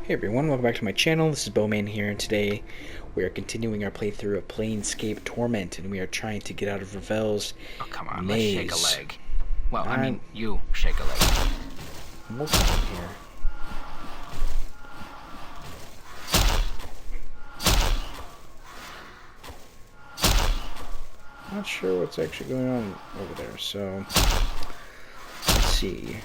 Hey everyone, welcome back to my channel. This is Bowman here, and today we are continuing our playthrough of Planescape Torment, and we are trying to get out of Ravel's Oh, come on, maze. let's shake a leg. Well, I mean, you shake a leg. What's on here? Not sure what's actually going on over there, so let's see.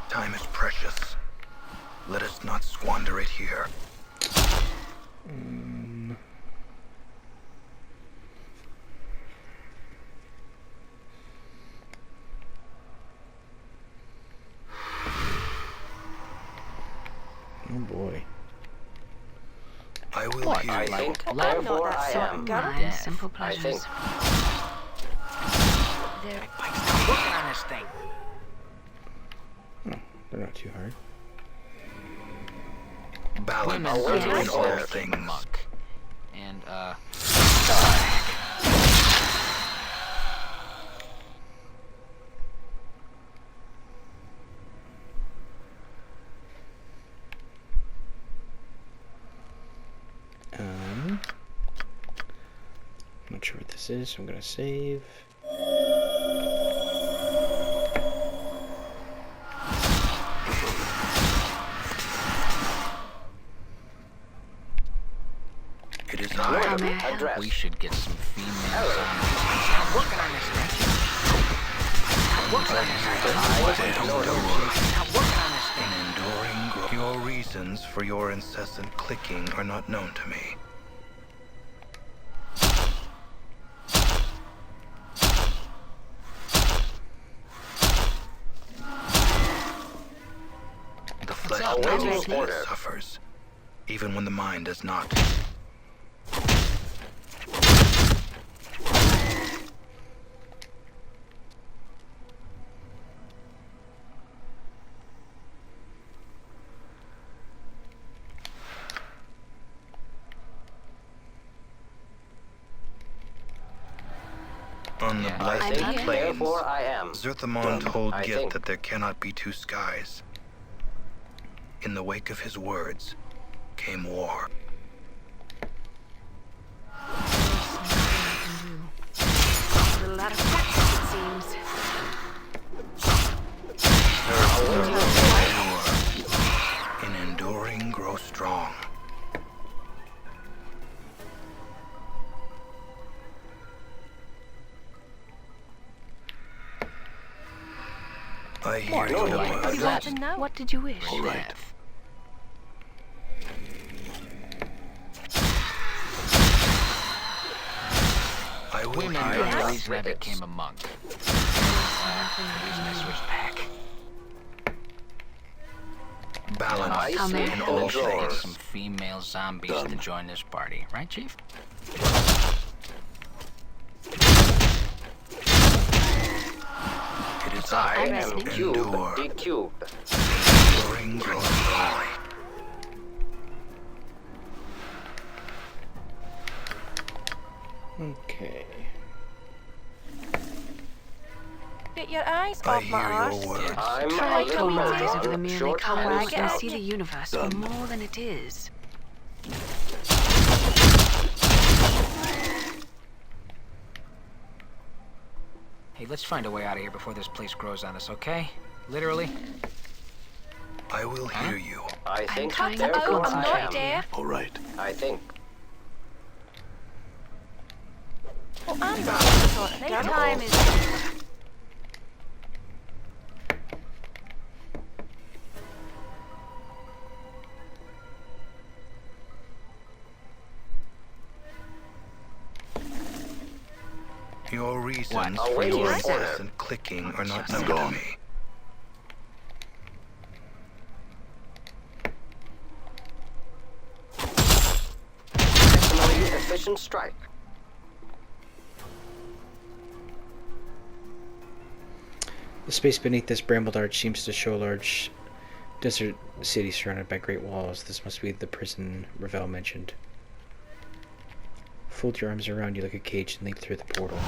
Time is precious. Let us not squander it here. Oh boy. I will What? hear I you. think Therefore I am. Dead. Simple I pleasures. think. Mike's not working on this thing. Oh, they're not too hard. Balance Women in yes. all came a things. muck. And, Not sure what this is, so I'm gonna save. It is I. Address. we should get some females on. I'm working on this thing. I'm working on this thing. I'm working on this thing. Enduring growth. Your reasons for your incessant clicking are not known to me. The flesh up, knows man? that it suffers, even when the mind does not. On the Yeah. blessed I'm here. plains, Therefore I am. Zerthamon told I Git think. that there cannot be two skies. In the wake of his words came war. A little out of practice, it seems. In enduring, grow strong. I hear your like words. that. What did you wish? All right. Death. I will Women hear are the your reason I became a monk. The reason I switched back. balance Come in in. all We should get things. some female zombies to join this party, right, Chief? It is I'm I listening. endure. D-cube. Enduring, grow strong. Okay. Get your eyes I off my hear arse. your words. I'm Try a to little realize man. over the merely colors and and see see the universe for more than it is. Hey, let's find a way out of here before this place grows on us, okay? Literally. I will hear you. I think. trying to Therefore I'm I not am. deaf. All right. I think. Well, I'm not the sort of girl. Time is. Your reasons What? for Await your your incessant clicking are not known to me. Maximally efficient strike. The space beneath this brambled arch seems to show a large desert city surrounded by great walls. This must be the prison Ravel mentioned. Fold your arms around you like a cage and leap through the portal.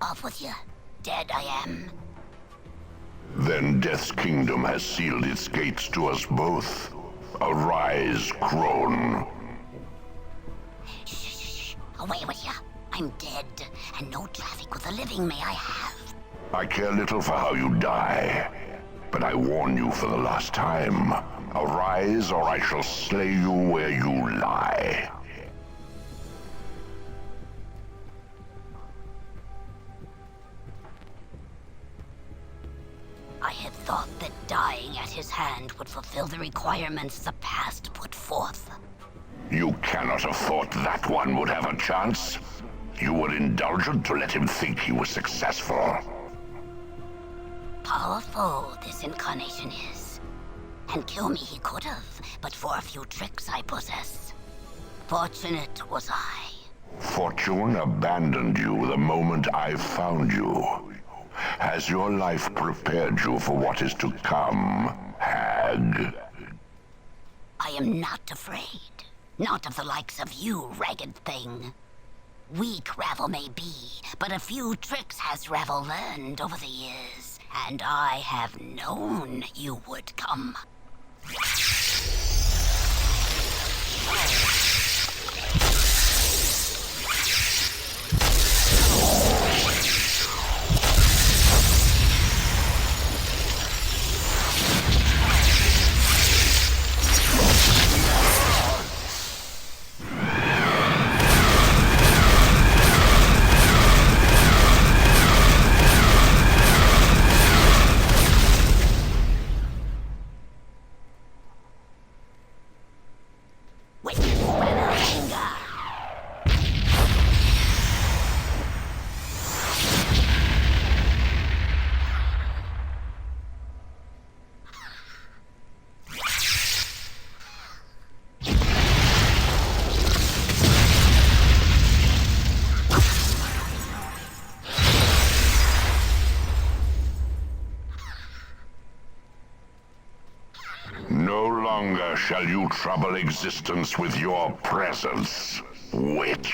Off with you. Dead I am. Then Death's kingdom has sealed its gates to us both. Arise, crone. Shh. Away with you. I'm dead, and no traffic with the living may I have. I care little for how you die, but I warn you for the last time. Arise, or I shall slay you where you lie. I had thought that dying at his hand would fulfill the requirements the past put forth. You cannot have thought that one would have a chance. You were indulgent to let him think he was successful. Powerful this incarnation is. And kill me he could have, but for a few tricks I possess. Fortunate was I. Fortune abandoned you the moment I found you. Has your life prepared you for what is to come, hag? I am not afraid. Not of the likes of you, ragged thing. Weak Ravel may be, but a few tricks has Ravel learned over the years, and I have known you would come. No longer shall you trouble existence with your presence, witch.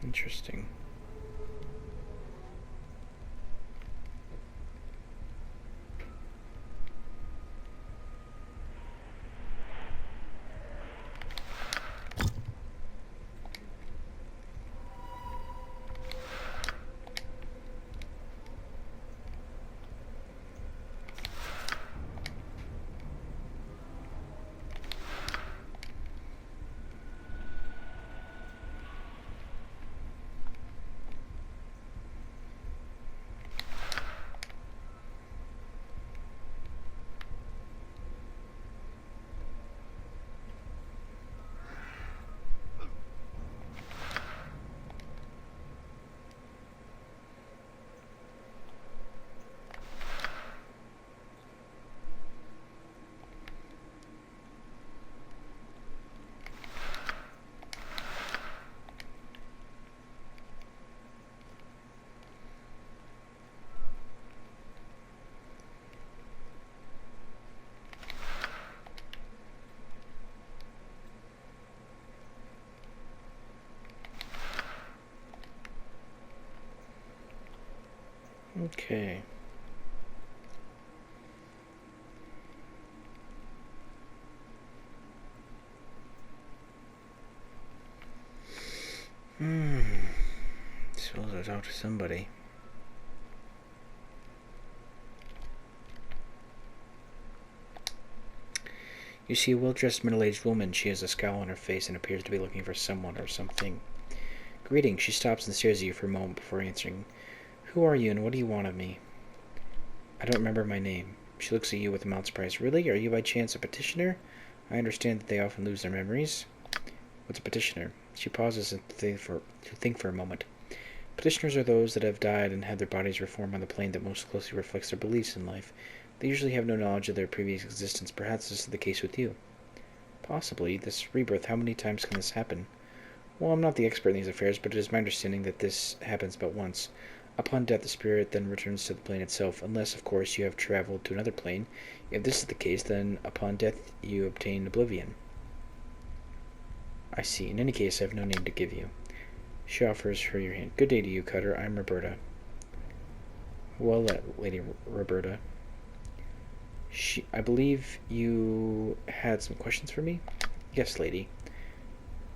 Interesting. Okay. Suppose I talk to somebody. You see a well-dressed middle-aged woman. She has a scowl on her face and appears to be looking for someone or something. Greetings. She stops and stares at you for a moment before answering. Who are you and what do you want of me? I don't remember my name. She looks at you with a mild surprise. Really? Are you by chance a petitioner? I understand that they often lose their memories. What's a petitioner? She pauses to think for a moment. Petitioners are those that have died and had their bodies reformed on the plane that most closely reflects their beliefs in life. They usually have no knowledge of their previous existence. Perhaps this is the case with you. Possibly. This rebirth, how many times can this happen? Well, I'm not the expert in these affairs, but it is my understanding that this happens but once. Upon death, the spirit then returns to the plane itself, unless, of course, you have traveled to another plane. If this is the case, then upon death, you obtain oblivion. I see. In any case, I have no name to give you. She offers her your hand. Good day to you, Cutter. I'm Roberta. Well, Lady Roberta. I believe you had some questions for me? Yes, lady.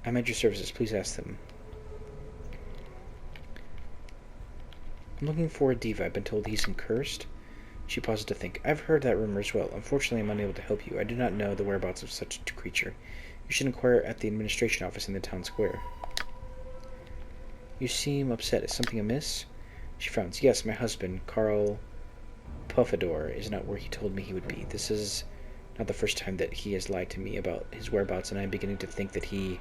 I'm at your services. Please ask them. I'm looking for a diva. I've been told he's in Curst. She paused to think. I've heard that rumor as well. Unfortunately, I'm unable to help you. I do not know the whereabouts of such a creature. You should inquire at the administration office in the town square. You seem upset. Is something amiss? She frowns. Yes, my husband, Carl Puffador, is not where he told me he would be. This is not the first time that he has lied to me about his whereabouts, and I'm beginning to think that he...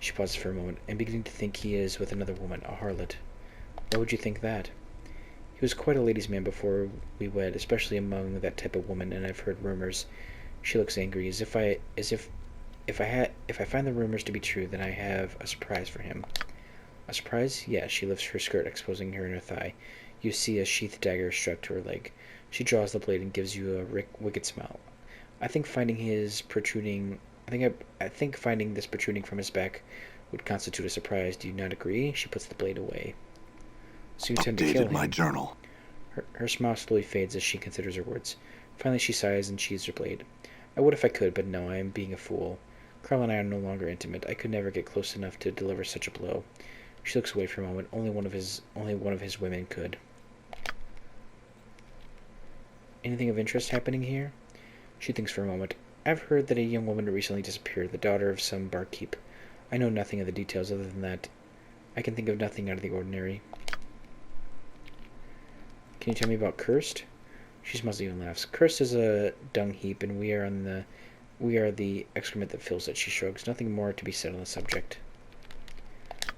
She pauses for a moment. I'm beginning to think he is with another woman, a harlot. Why would you think that? He was quite a ladies' man before we wed, especially among that type of woman, and I've heard rumors. She looks angry, as if if I find the rumors to be true, then I have a surprise for him. A surprise? Yes, she lifts her skirt, exposing her inner thigh. You see a sheathed dagger struck to her leg. She draws the blade and gives you a wicked smile. I think finding this protruding from his back would constitute a surprise. Do you not agree? She puts the blade away. So you intend to kill him. My journal. Her smile slowly fades as she considers her words. Finally she sighs and sheathes her blade. I would if I could, but no, I am being a fool. Carl and I are no longer intimate. I could never get close enough to deliver such a blow. She looks away for a moment. Only one of his women could. Anything of interest happening here? She thinks for a moment. I've heard that a young woman recently disappeared, the daughter of some barkeep. I know nothing of the details other than that. I can think of nothing out of the ordinary. Can you tell me about Curst? She smiles and laughs. Curst is a dung heap, and we are the excrement that fills it. She shrugs. Nothing more to be said on the subject.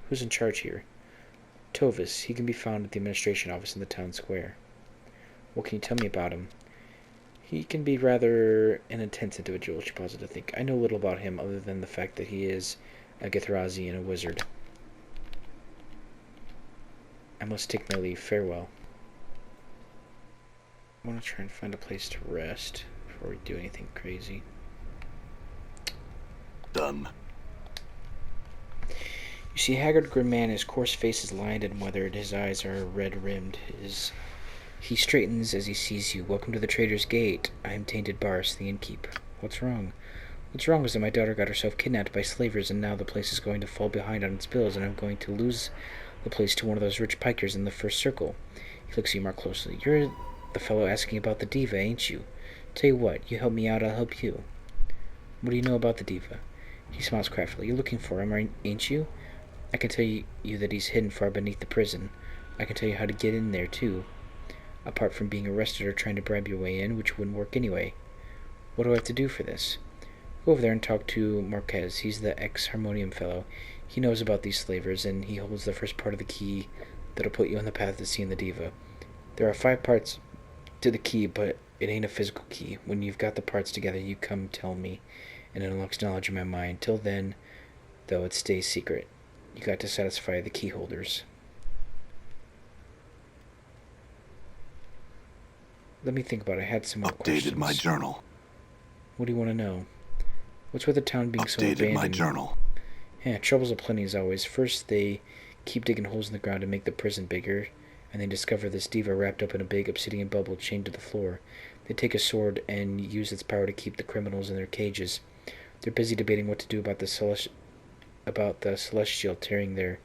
Who's in charge here? Tovis. He can be found at the administration office in the town square. What can you tell me about him? He can be rather an intense individual, she paused to think. I know little about him other than the fact that he is a Githrazi and a wizard. I must take my leave. Farewell. I want to try and find a place to rest before we do anything crazy. Done. You see a haggard, grim man. His coarse face is lined and weathered. His eyes are red-rimmed. He straightens as he sees you. Welcome to the Trader's Gate. I am Tainted Bars, the innkeep. What's wrong? What's wrong is that my daughter got herself kidnapped by slavers, and now the place is going to fall behind on its bills, and I'm going to lose the place to one of those rich pikers in the first circle. He looks at you more closely. You're the fellow asking about the diva, ain't you? Tell you what, you help me out, I'll help you. What do you know about the diva? He smiles craftily. You're looking for him, ain't you? I can tell you that he's hidden far beneath the prison. I can tell you how to get in there, too. Apart from being arrested or trying to bribe your way in, which wouldn't work anyway. What do I have to do for this? Go over there and talk to Marquez. He's the ex-Harmonium fellow. He knows about these slavers, and he holds the first part of the key that'll put you on the path to seeing the diva. There are 5 parts to the key, but it ain't a physical key. When you've got the parts together, you come tell me, and it unlocks knowledge in my mind. Till then, though, it stays secret. You got to satisfy the key holders. Let me think about it. I had some more questions. Updated my journal. What do you want to know? What's with the town being so abandoned? Updated my journal. Yeah, troubles aplenty as always. First, they keep digging holes in the ground to make the prison bigger, and they discover this diva wrapped up in a big obsidian bubble chained to the floor. They take a sword and use its power to keep the criminals in their cages. They're busy debating what to do about the Celestial tearing their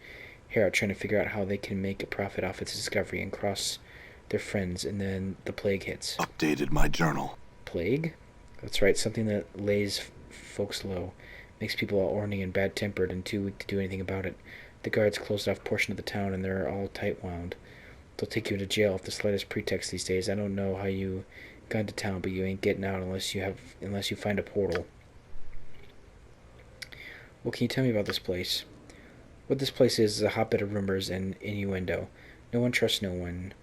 hair out, trying to figure out how they can make a profit off its discovery and cross their friends, and then the plague hits. Updated my journal. Plague? That's right, something that lays folks low, makes people all ornery and bad-tempered and too weak to do anything about it. The guards closed off a portion of the town, and they're all tight-wound. They'll take you to jail off the slightest pretext these days. I don't know how you got into town, but you ain't getting out unless you find a portal. What can you tell me about this place? What this place is a hotbed of rumors and innuendo. No one trusts no one.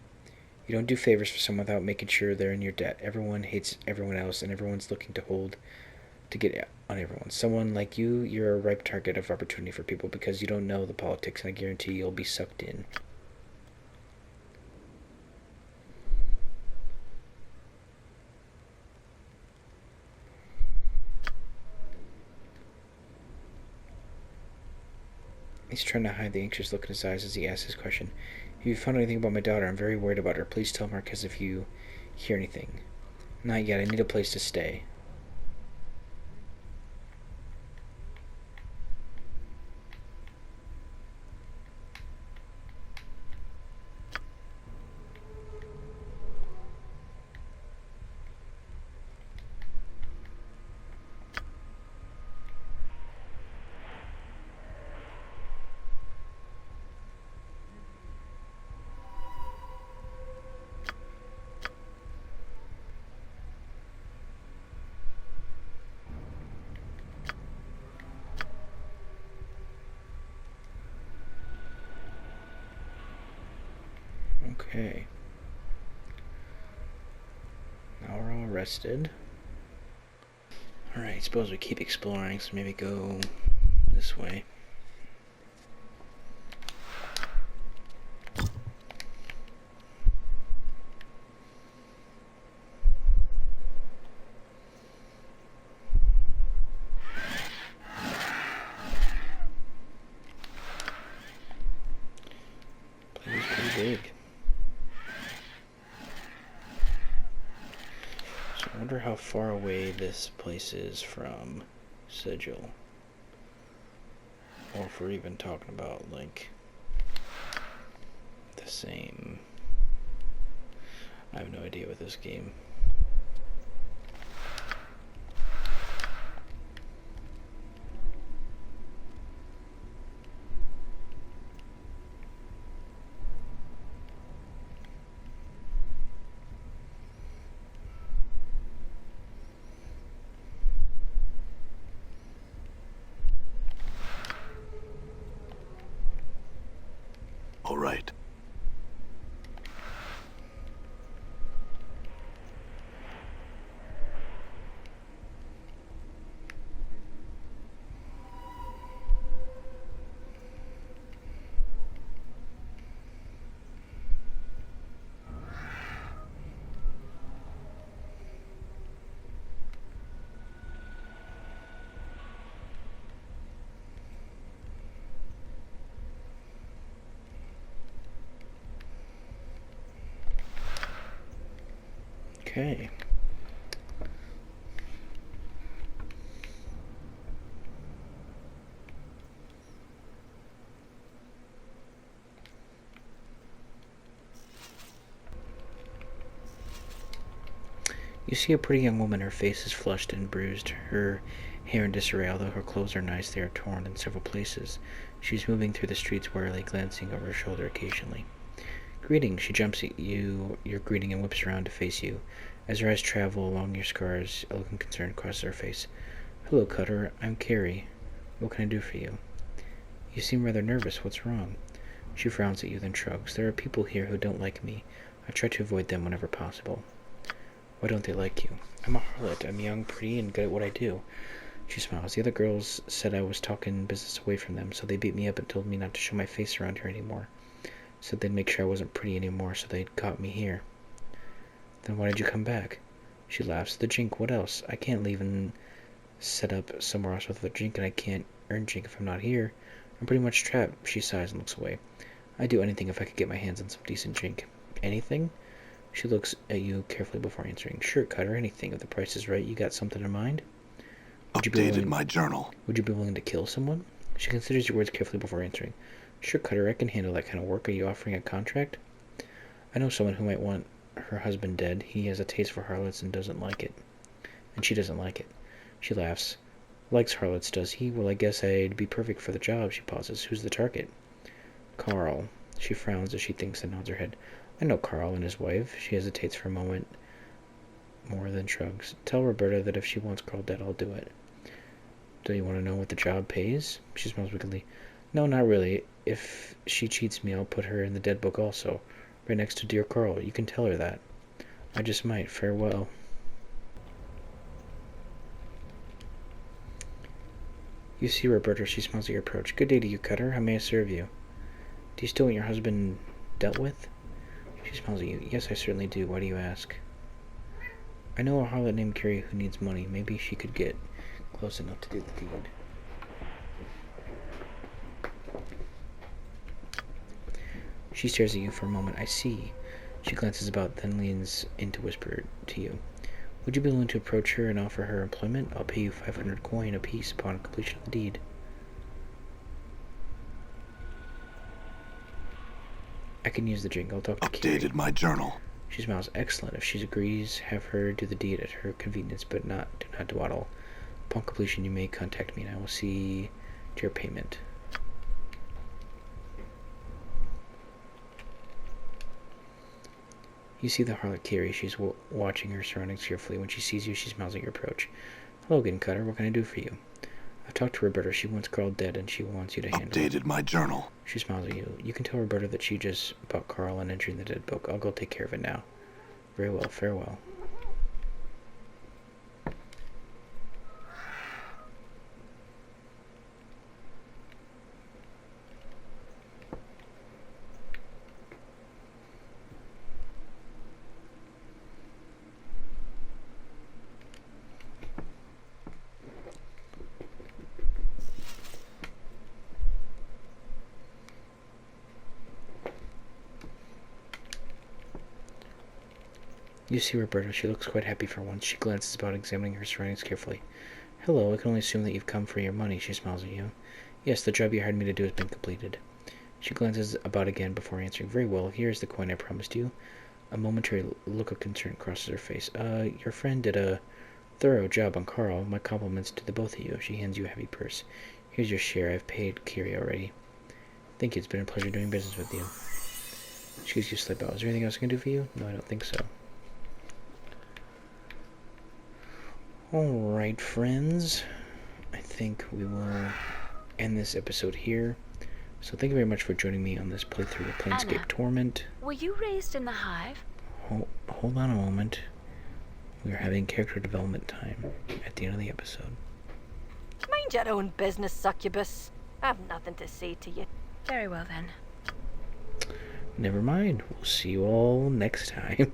You don't do favors for someone without making sure they're in your debt. Everyone hates everyone else, and everyone's looking to get on everyone. Someone like you, you're a ripe target of opportunity for people because you don't know the politics, and I guarantee you'll be sucked in. He's trying to hide the anxious look in his eyes as he asks his question. If you found anything about my daughter, I'm very worried about her. Please tell Marquez if you hear anything. Not yet. I need a place to stay. Okay. Now we're all arrested. Alright, suppose we keep exploring, so maybe go this way. Place is pretty big. I wonder how far away this place is from Sigil. Or if we're even talking about, like, the same. I have no idea with this game. All right. Okay. You see a pretty young woman. Her face is flushed and bruised, her hair in disarray. Although her clothes are nice, they are torn in several places. She's moving through the streets warily, glancing over her shoulder occasionally. Greeting, she jumps at your greeting, and whips around to face you. As her eyes travel along your scars, a look of concern crosses her face. Hello, Cutter. I'm Carrie. What can I do for you? You seem rather nervous. What's wrong? She frowns at you, then shrugs. There are people here who don't like me. I try to avoid them whenever possible. Why don't they like you? I'm a harlot. I'm young, pretty, and good at what I do. She smiles. The other girls said I was talking business away from them, so they beat me up and told me not to show my face around here anymore. Said they'd make sure I wasn't pretty anymore, so they'd caught me here. Then why did you come back? She laughs. The Jink, what else? I can't leave and set up somewhere else with the Jink, and I can't earn Jink if I'm not here. I'm pretty much trapped. She sighs and looks away. I'd do anything if I could get my hands on some decent Jink. Anything? She looks at you carefully before answering. Sure, Cutter, anything. If the price is right, you got something in mind? Updated my journal. Would you be willing to kill someone? She considers your words carefully before answering. Sure, Cutter, I can handle that kind of work. Are you offering a contract? I know someone who might want her husband dead. He has a taste for harlots and doesn't like it. And she doesn't like it. She laughs. Likes harlots, does he? Well, I guess I'd be perfect for the job. She pauses. Who's the target? Carl. She frowns as she thinks and nods her head. I know Carl and his wife. She hesitates for a moment, more than shrugs. Tell Roberta that if she wants Carl dead, I'll do it. Do you want to know what the job pays? She smiles wickedly. No, not really. If she cheats me, I'll put her in the dead book also, right next to dear Carl. You can tell her that. I just might. Farewell. You see Roberta, she smiles at your approach. Good day to you, Cutter. How may I serve you? Do you still want your husband dealt with? She smiles at you. Yes, I certainly do. Why do you ask? I know a harlot named Carrie who needs money. Maybe she could get close enough to do the deed. She stares at you for a moment. I see. She glances about, then leans in to whisper to you. Would you be willing to approach her and offer her employment? I'll pay you 500 coin apiece upon completion of the deed. I can use the drink. I'll talk to Carrie. Updated my journal. She smiles. Excellent. If she agrees, have her do the deed at her convenience, but do not dawdle. Upon completion, you may contact me, and I will see to your payment. You see the harlot Carrie. She's watching her surroundings carefully. When she sees you, she smiles at your approach. Hello again, Cutter. What can I do for you? I've talked to Roberta. She wants Carl dead, and she wants you to handle it. Updated my journal. She smiles at you. You can tell Roberta that she just bought Carl and entering the dead book. I'll go take care of it now. Very well. Farewell. You see Roberta. She looks quite happy for once. She glances about, examining her surroundings carefully. Hello, I can only assume that you've come for your money. She smiles at you. Yes, the job you hired me to do has been completed. She glances about again before answering. Very well, here is the coin I promised you. A momentary look of concern crosses her face. Your friend did a thorough job on Carl. My compliments to the both of you. She hands you a heavy purse. Here's your share. I've paid Kiri already. Thank you. It's been a pleasure doing business with you. She gives you a slight bow. Is there anything else I can do for you? No, I don't think so. Alright, friends. I think we will end this episode here. So thank you very much for joining me on this playthrough of Planescape Anna. Torment. Were you raised in the hive? Hold on a moment. We are having character development time at the end of the episode. Mind your own business, succubus. I've nothing to say to you. Very well then. Never mind. We'll see you all next time.